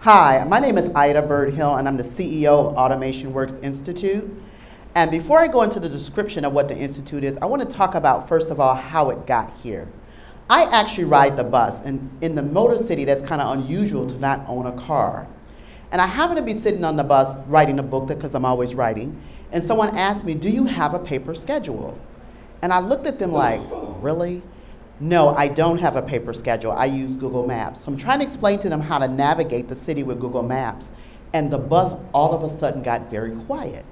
Hi, my name is Ida Birdhill, and I'm the CEO of Automation Works Institute. And before I go into the description of what the Institute is, I want to talk about, first of all, how it got here. I actually ride the bus, and in the Motor City, that's kind of unusual to not own a car. And I happen to be sitting on the bus writing a book, because I'm always writing, and someone asked me, "Do you have a paper schedule?" And I looked at them like, really? No, I don't have a paper schedule. I use Google Maps. So I'm trying to explain to them how to navigate the city with Google Maps. And the bus all of a sudden got very quiet.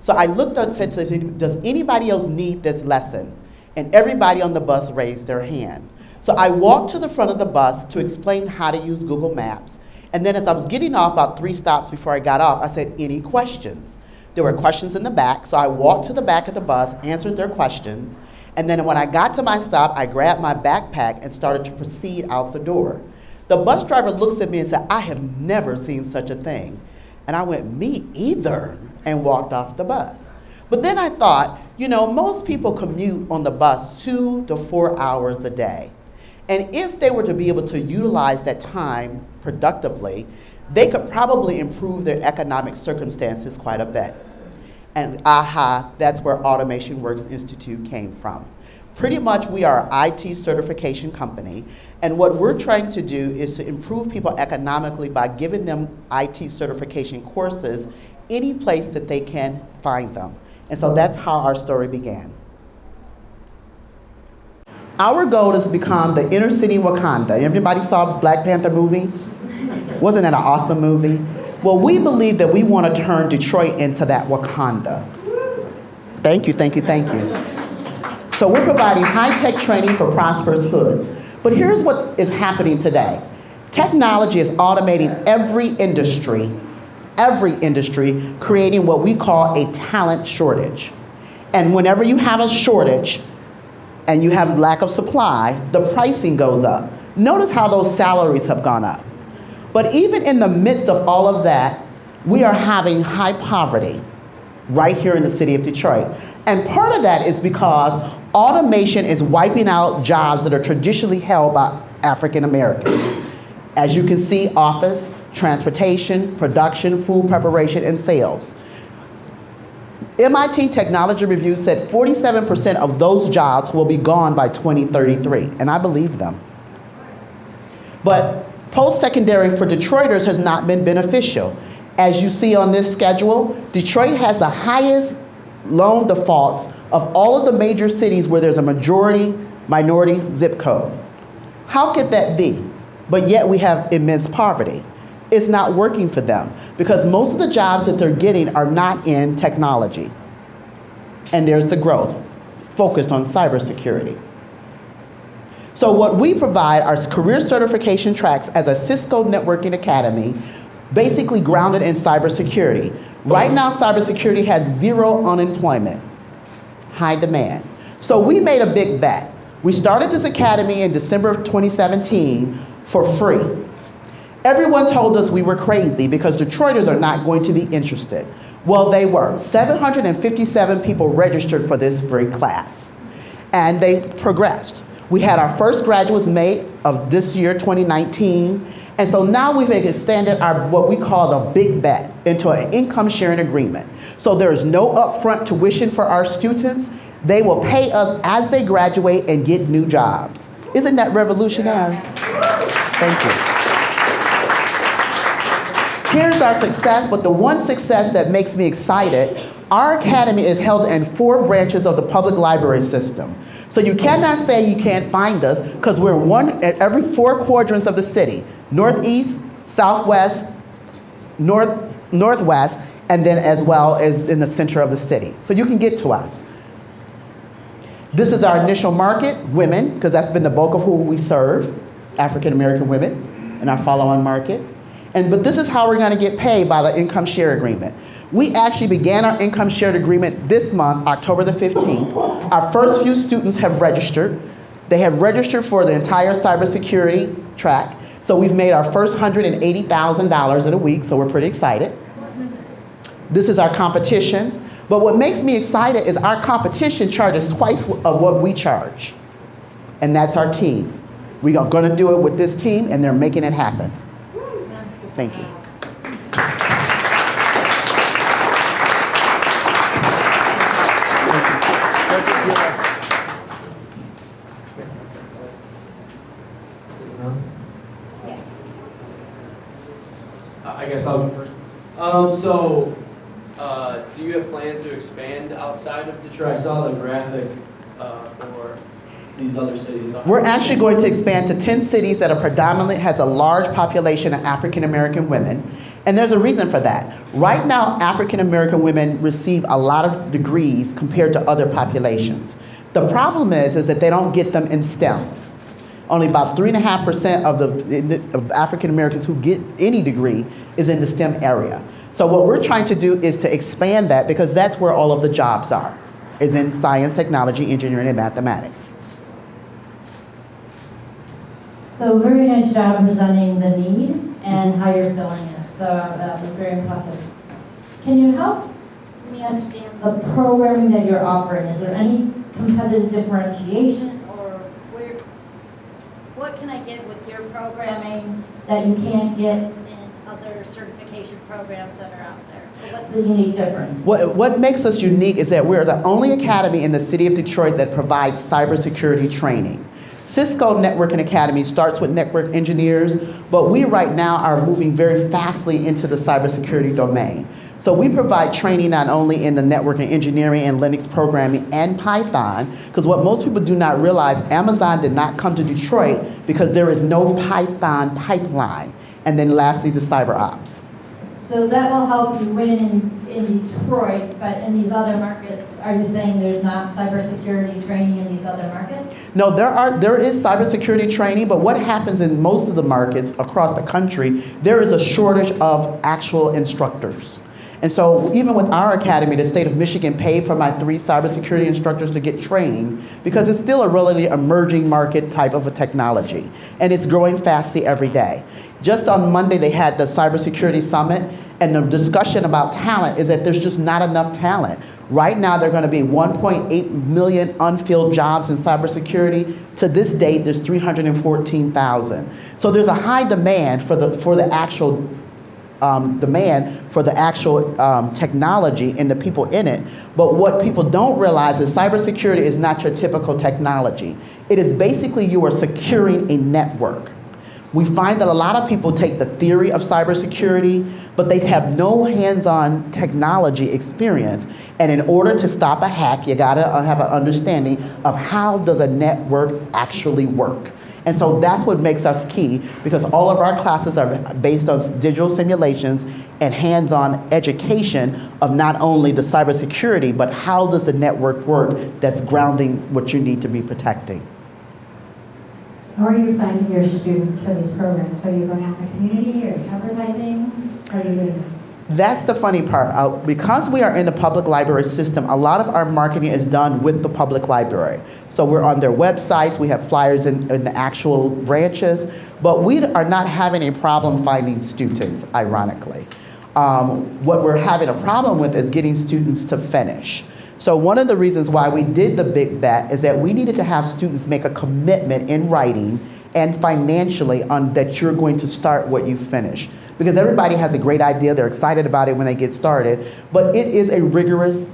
So I looked up and said, does anybody else need this lesson? And everybody on the bus raised their hand. So I walked to the front of the bus to explain how to use Google Maps. And then as I was getting off, about 3 stops before I got off, I said, any questions? There were questions in the back, so I walked to the back of the bus, answered their questions, and then when I got to my stop, I grabbed my backpack and started to proceed out the door. The bus driver looks at me and said, "I have never seen such a thing." And I went, "Me either," and walked off the bus. But then I thought, most people commute on the bus 2 to 4 hours a day. And if they were to be able to utilize that time productively, they could probably improve their economic circumstances quite a bit. And that's where Automation Works Institute came from. Pretty much we are an IT certification company, and what we're trying to do is to improve people economically by giving them IT certification courses any place that they can find them. And so that's how our story began. Our goal is to become the inner city Wakanda. Everybody saw Black Panther movie? Wasn't that an awesome movie? Well, we believe that we want to turn Detroit into that Wakanda. Thank you, thank you, thank you. So we're providing high-tech training for prosperous hoods. But here's what is happening today. Technology is automating every industry, creating what we call a talent shortage. And whenever you have a shortage and you have lack of supply, the pricing goes up. Notice how those salaries have gone up. But even in the midst of all of that, we are having high poverty right here in the city of Detroit. And part of that is because automation is wiping out jobs that are traditionally held by African Americans. As you can see, office, transportation, production, food preparation, and sales. MIT Technology Review said 47% of those jobs will be gone by 2033, and I believe them. But post-secondary for Detroiters has not been beneficial. As you see on this schedule, Detroit has the highest loan defaults of all of the major cities where there's a minority zip code. How could that be? But yet we have immense poverty. It's not working for them because most of the jobs that they're getting are not in technology. And there's the growth focused on cybersecurity. So what we provide are career certification tracks as a Cisco networking academy, basically grounded in cybersecurity. Right now, cybersecurity has 0 unemployment, high demand. So we made a big bet. We started this academy in December of 2017 for free. Everyone told us we were crazy because Detroiters are not going to be interested. Well, they were. 757 people registered for this free class, and they progressed. We had our first graduates May of this year, 2019, and so now we've extended our what we call the big bet into an income sharing agreement. So there is no upfront tuition for our students. They will pay us as they graduate and get new jobs. Isn't that revolutionary? Thank you. Here's our success, but the one success that makes me excited, our academy is held in 4 branches of the public library system. So you cannot say you can't find us because we're one at every 4 quadrants of the city, northeast, southwest, northwest, and then as well as in the center of the city. So you can get to us. This is our initial market, women, because that's been the bulk of who we serve, African American women, in our follow-on market. But this is how we're going to get paid by the income share agreement. We actually began our income shared agreement this month, October the 15th. Our first few students have registered. They have registered for the entire cybersecurity track. So we've made our first $180,000 in a week, so we're pretty excited. This is our competition. But what makes me excited is our competition charges twice of what we charge. And that's our team. We are going to do it with this team, and they're making it happen. Thank you. I guess I'll go first. Do you have plans to expand outside of Detroit? I saw the graphic for these other cities. We're actually going to expand to 10 cities that are predominantly has a large population of African American women. And there's a reason for that. Right now, African American women receive a lot of degrees compared to other populations. The problem is that they don't get them in STEM. Only about 3.5% of African Americans who get any degree is in the STEM area. So what we're trying to do is to expand that, because that's where all of the jobs are, is in science, technology, engineering, and mathematics. So very nice job presenting the need and how you're filling it. So that was very impressive. Can you help me understand the programming that you're offering? Is there any competitive differentiation, or what can I get with your programming that you can't get in other certification programs that are out there? So what's the unique difference? What makes us unique is that we're the only academy in the city of Detroit that provides cybersecurity training. Cisco Networking Academy starts with network engineers, but we right now are moving very fastly into the cybersecurity domain. So we provide training not only in the networking engineering and Linux programming and Python, because what most people do not realize, Amazon did not come to Detroit because there is no Python pipeline. And then lastly, the cyber ops. So that will help you win in Detroit, but in these other markets, are you saying there's not cybersecurity training in these other markets? No, there is cybersecurity training, but what happens in most of the markets across the country, there is a shortage of actual instructors. And so even with our academy, the state of Michigan paid for my 3 cybersecurity instructors to get trained, because it's still a relatively emerging market type of a technology, and it's growing fastly every day. Just on Monday, they had the Cybersecurity Summit, and the discussion about talent is that there's just not enough talent. Right now, there are going to be 1.8 million unfilled jobs in cybersecurity. To this date, there's 314,000. So there's a high demand for the actual technology and the people in it. But what people don't realize is cybersecurity is not your typical technology. It is basically you are securing a network. We find that a lot of people take the theory of cybersecurity, but they have no hands-on technology experience. And in order to stop a hack, you gotta have an understanding of how does a network actually work. And so that's what makes us key, because all of our classes are based on digital simulations and hands-on education of not only the cybersecurity, but how does the network work that's grounding what you need to be protecting. How are you finding your students for these programs? Are you going out in the community, or advertising? How are you doing that? That's the funny part. Because we are in the public library system, a lot of our marketing is done with the public library. So we're on their websites, we have flyers in the actual branches, but we are not having a problem finding students, ironically. What we're having a problem with is getting students to finish. So one of the reasons why we did the big bet is that we needed to have students make a commitment in writing and financially on that you're going to start what you finish. Because everybody has a great idea, they're excited about it when they get started, but it is a rigorous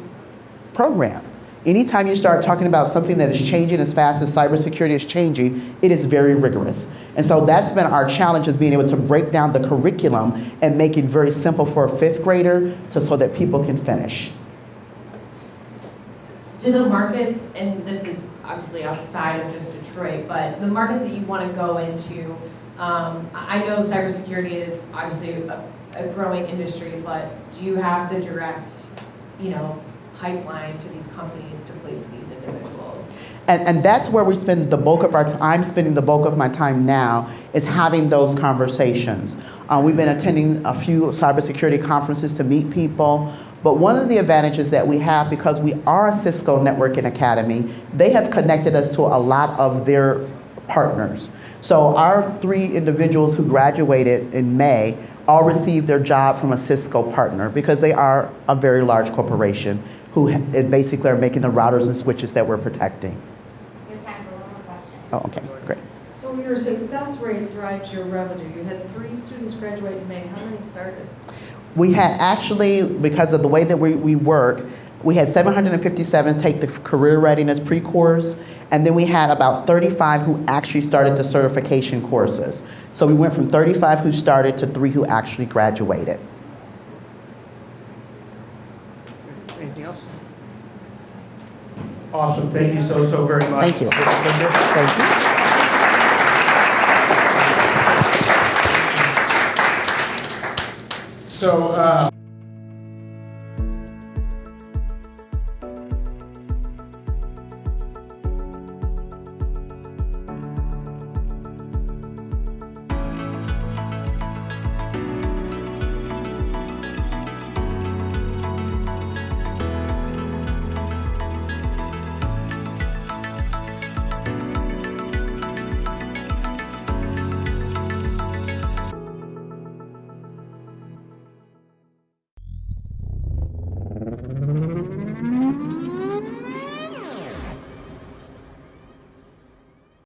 program. Anytime you start talking about something that is changing as fast as cybersecurity is changing, it is very rigorous. And so that's been our challenge, is being able to break down the curriculum and make it very simple for a 5th grader so that people can finish. Do the markets, and this is obviously outside of just Detroit, but the markets that you want to go into, I know cybersecurity is obviously a growing industry, but do you have the direct, pipeline to these companies to place these individuals? And that's where we spend the bulk of I'm spending the bulk of my time now, is having those conversations. We've been attending a few cybersecurity conferences to meet people. But one of the advantages that we have, because we are a Cisco Networking Academy, they have connected us to a lot of their partners. So our 3 individuals who graduated in May all received their job from a Cisco partner, because they are a very large corporation who basically are making the routers and switches that we're protecting. We have time for one more question. Oh, okay, great. So So your success rate drives your revenue. You had 3 students graduate in May. How many started? We had actually, because of the way that we work, we had 757 take the career readiness pre-course, and then we had about 35 who actually started the certification courses. So we went from 35 who started to 3 who actually graduated. Anything else? Awesome. Thank you so very much. Thank you. Thank you. So,